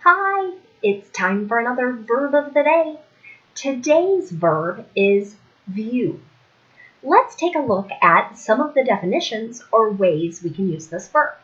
Hi, it's time for another verb of the day. Today's verb is view. Let's take a look at some of the definitions or ways we can use this verb.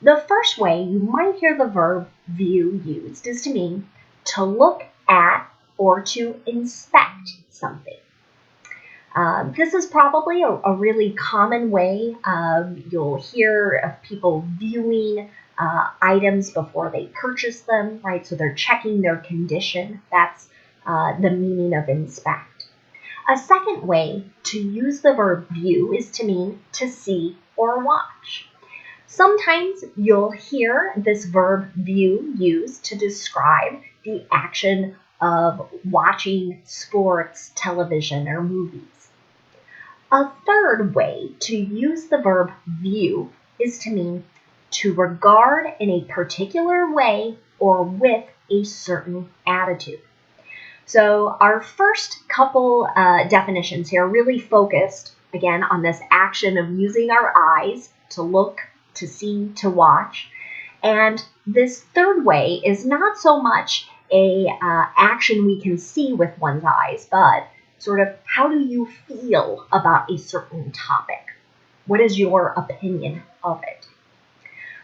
The first way you might hear the verb view used is to mean to look at or to inspect something. This is probably a really common way you'll hear of people viewing items before they purchase them, right? So they're checking their condition. That's the meaning of inspect. A second way to use the verb view is to mean to see or watch. Sometimes you'll hear this verb view used to describe the action of watching sports, television, or movies. A third way to use the verb view is to mean to regard in a particular way or with a certain attitude. So our first couple definitions here really focused, again, on this action of using our eyes to look, to see, to watch. And this third way is not so much a action we can see with one's eyes, but sort of how do you feel about a certain topic? What is your opinion of it?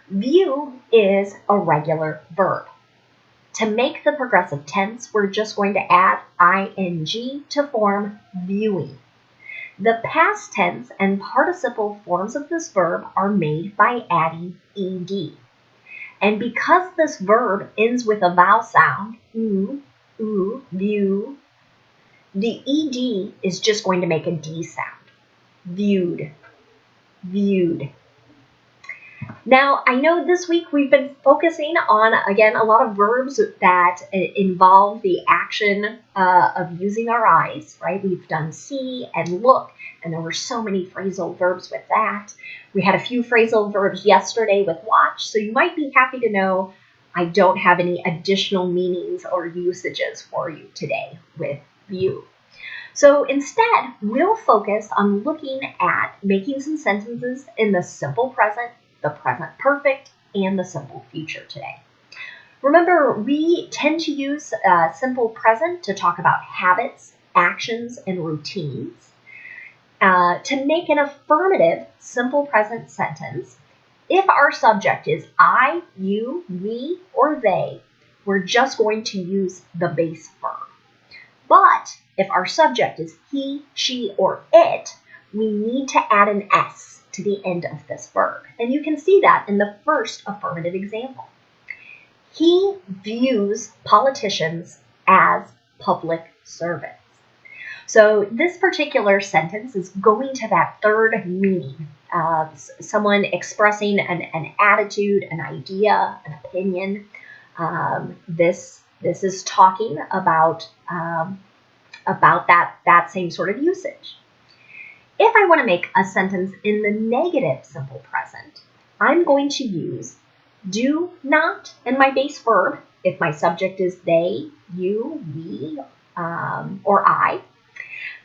View is a regular verb. To make the progressive tense, we're just going to add ing to form viewing. The past tense and participle forms of this verb are made by adding ed. And because this verb ends with a vowel sound, oo, view, the ed is just going to make a d sound. Viewed, viewed. Now, I know this week we've been focusing on, again, a lot of verbs that involve the action of using our eyes, right? We've done see and look, and there were so many phrasal verbs with that. We had a few phrasal verbs yesterday with watch, so you might be happy to know I don't have any additional meanings or usages for you today with view. So instead, we'll focus on looking at making some sentences in the simple present, the present perfect, and the simple future today. Remember, we tend to use simple present to talk about habits, actions, and routines. To make an affirmative simple present sentence, if our subject is I, you, we, or they, we're just going to use the base verb. But if our subject is he, she, or it, we need to add an S to the end of this verb. And you can see that in the first affirmative example. He views politicians as public servants. So this particular sentence is going to that third meaning, someone expressing an attitude, an idea, an opinion. This is talking about that same sort of usage. If I want to make a sentence in the negative simple present, I'm going to use do not in my base verb if my subject is they, you, we, or I.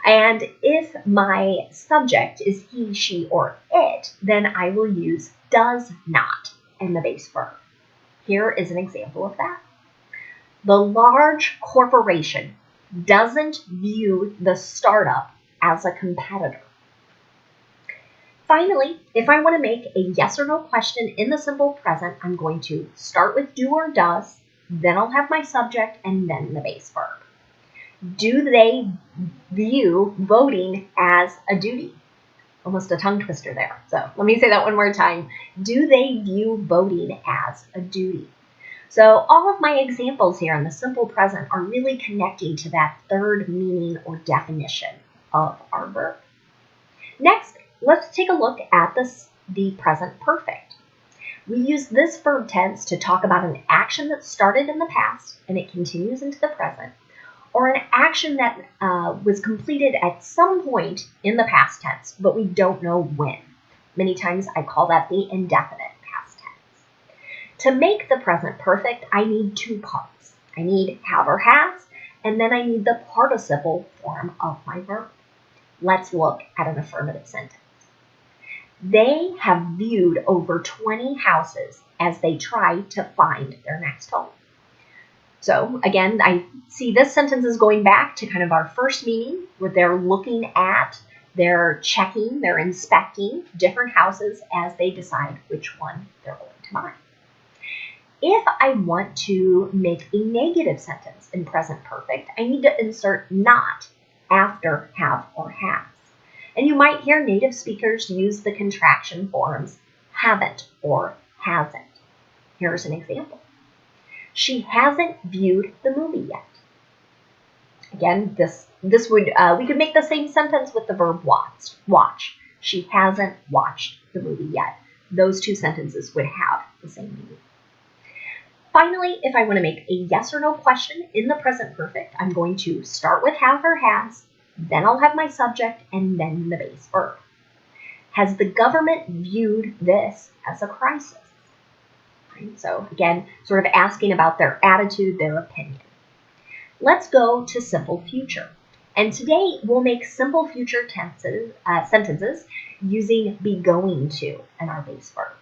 And if my subject is he, she, or it, then I will use does not in the base verb. Here is an example of that. The large corporation doesn't view the startup as a competitor. Finally, if I want to make a yes or no question in the simple present, I'm going to start with do or does, then I'll have my subject, and then the base verb. Do they view voting as a duty? Almost a tongue twister there. So let me say that one more time. Do they view voting as a duty? So all of my examples here in the simple present are really connecting to that third meaning or definition of our verb. Next, let's take a look at the present perfect. We use this verb tense to talk about an action that started in the past and it continues into the present, or an action that was completed at some point in the past tense, but we don't know when. Many times I call that the indefinite past tense. To make the present perfect, I need two parts. I need have or has, and then I need the participle form of my verb. Let's look at an affirmative sentence. They have viewed over 20 houses as they try to find their next home. So again, I see this sentence is going back to kind of our first meaning, where they're looking at, they're checking, they're inspecting different houses as they decide which one they're going to buy. If I want to make a negative sentence in present perfect, I need to insert not after have or has. And you might hear native speakers use the contraction forms haven't or hasn't. Here's an example. She hasn't viewed the movie yet. Again, this would we could make the same sentence with the verb watch. She hasn't watched the movie yet. Those two sentences would have the same meaning. Finally, if I want to make a yes or no question in the present perfect, I'm going to start with have or has, then I'll have my subject, and then the base verb. Has the government viewed this as a crisis? Right? So again, sort of asking about their attitude, their opinion. Let's go to simple future. And today we'll make simple future sentences using be going to in our base verb.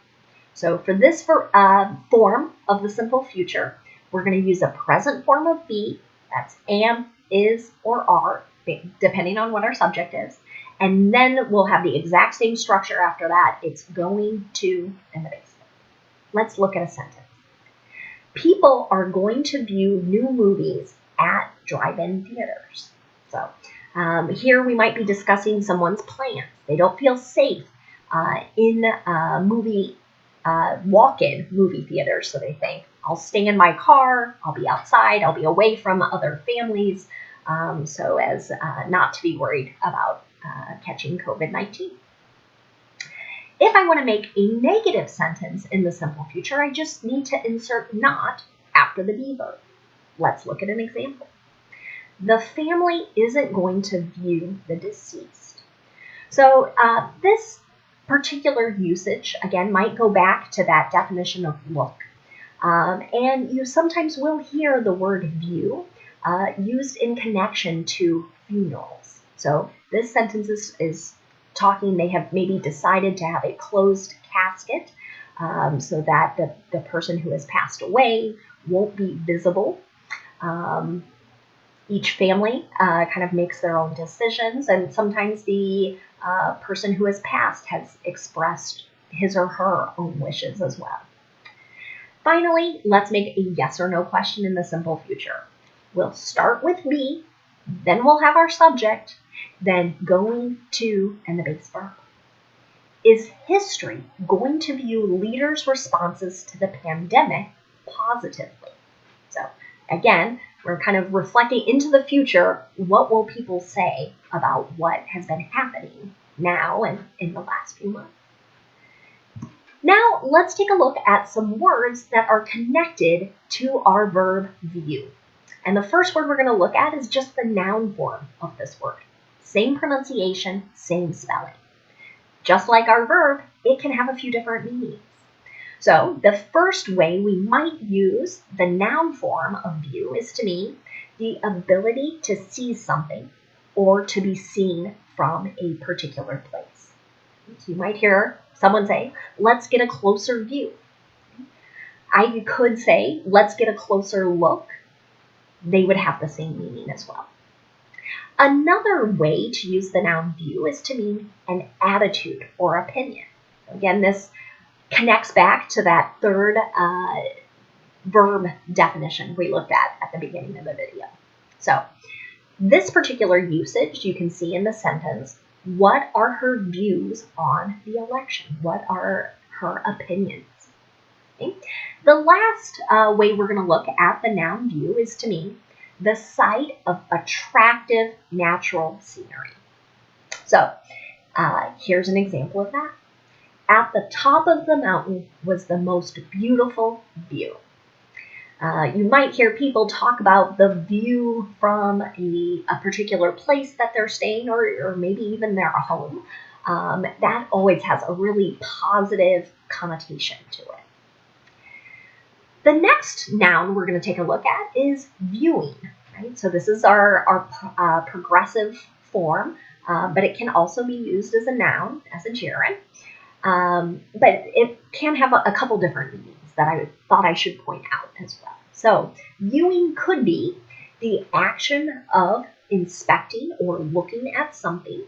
So for this form of the simple future, we're going to use a present form of be, that's am, is, or are, depending on what our subject is. And then we'll have the exact same structure after that. It's going to and the base verb. Let's look at a sentence. People are going to view new movies at drive-in theaters. So here we might be discussing someone's plans. They don't feel safe in walk-in movie theaters, so they think, I'll stay in my car, I'll be outside, I'll be away from other families, so as not to be worried about catching COVID-19. If I want to make a negative sentence in the simple future, I just need to insert not after the be verb. Let's look at an example. The family isn't going to view the deceased. So this particular usage, again, might go back to that definition of look. And you sometimes will hear the word view used in connection to funerals. So this sentence is talking, they have maybe decided to have a closed casket so that the person who has passed away won't be visible. Each family kind of makes their own decisions, and sometimes the person who has passed has expressed his or her own wishes as well. Finally, let's make a yes or no question in the simple future. We'll start with be, then we'll have our subject, then going to and the base verb. Is history going to view leaders' responses to the pandemic positively? So again, we're kind of reflecting into the future. What will people say about what has been happening now and in the last few months? Now let's take a look at some words that are connected to our verb view. And the first word we're going to look at is just the noun form of this word. Same pronunciation, same spelling. Just like our verb, it can have a few different meanings. So the first way we might use the noun form of view is to mean the ability to see something or to be seen from a particular place. So you might hear someone say, let's get a closer view. I could say, let's get a closer look. They would have the same meaning as well. Another way to use the noun view is to mean an attitude or opinion. Again, this connects back to that third verb definition we looked at the beginning of the video. So this particular usage you can see in the sentence, what are her views on the election? What are her opinions? Okay. The last way we're going to look at the noun view is to mean the sight of attractive natural scenery. So here's an example of that. At the top of the mountain was the most beautiful view. You might hear people talk about the view from a particular place that they're staying or maybe even their home. That always has a really positive connotation to it. The next noun we're going to take a look at is viewing. Right? So this is our progressive form, but it can also be used as a noun, as a gerund. But it can have a couple different meanings that I thought I should point out as well. So viewing could be the action of inspecting or looking at something.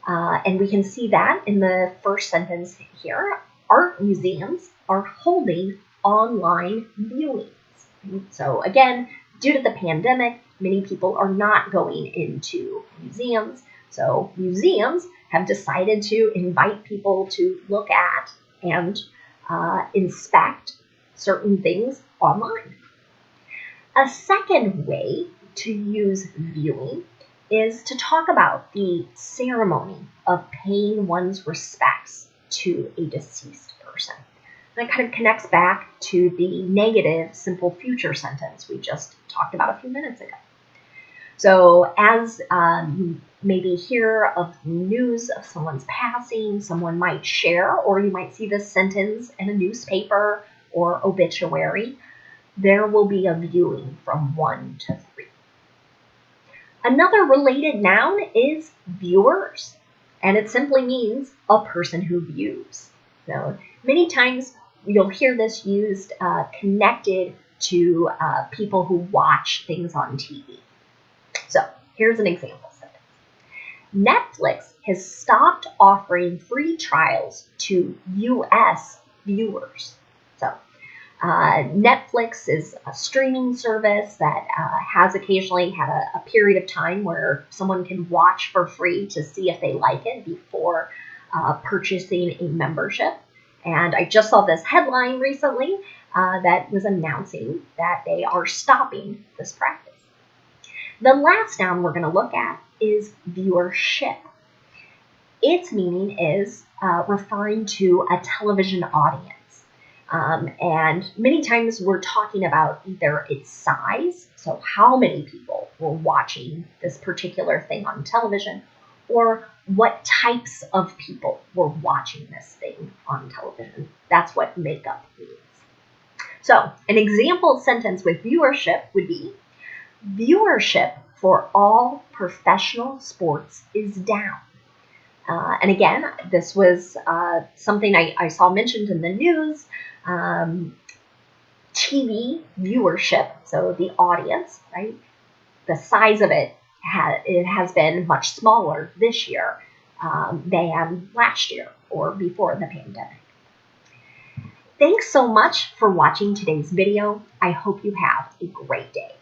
And we can see that in the first sentence here. Art museums are holding online viewings. So again, due to the pandemic, many people are not going into museums. So museums have decided to invite people to look at and inspect certain things online. A second way to use viewing is to talk about the ceremony of paying one's respects to a deceased person. That kind of connects back to the negative simple future sentence we just talked about a few minutes ago. So as you maybe hear of news of someone's passing, someone might share, or you might see this sentence in a newspaper or obituary, there will be a viewing from 1 to 3. Another related noun is viewers, and it simply means a person who views. So many times you'll hear this used connected to people who watch things on TV. So here's an example sentence. Netflix has stopped offering free trials to U.S. viewers. So Netflix is a streaming service that has occasionally had a period of time where someone can watch for free to see if they like it before purchasing a membership. And I just saw this headline recently that was announcing that they are stopping this practice. The last noun we're going to look at is viewership. Its meaning is referring to a television audience. And many times we're talking about either its size, so how many people were watching this particular thing on television, or what types of people were watching this thing on television. That's what makeup means. So an example sentence with viewership would be, viewership for all professional sports is down. And again, this was something I saw mentioned in the news. TV viewership, so the audience, right? The size of it has been much smaller this year than last year or before the pandemic. Thanks so much for watching today's video. I hope you have a great day.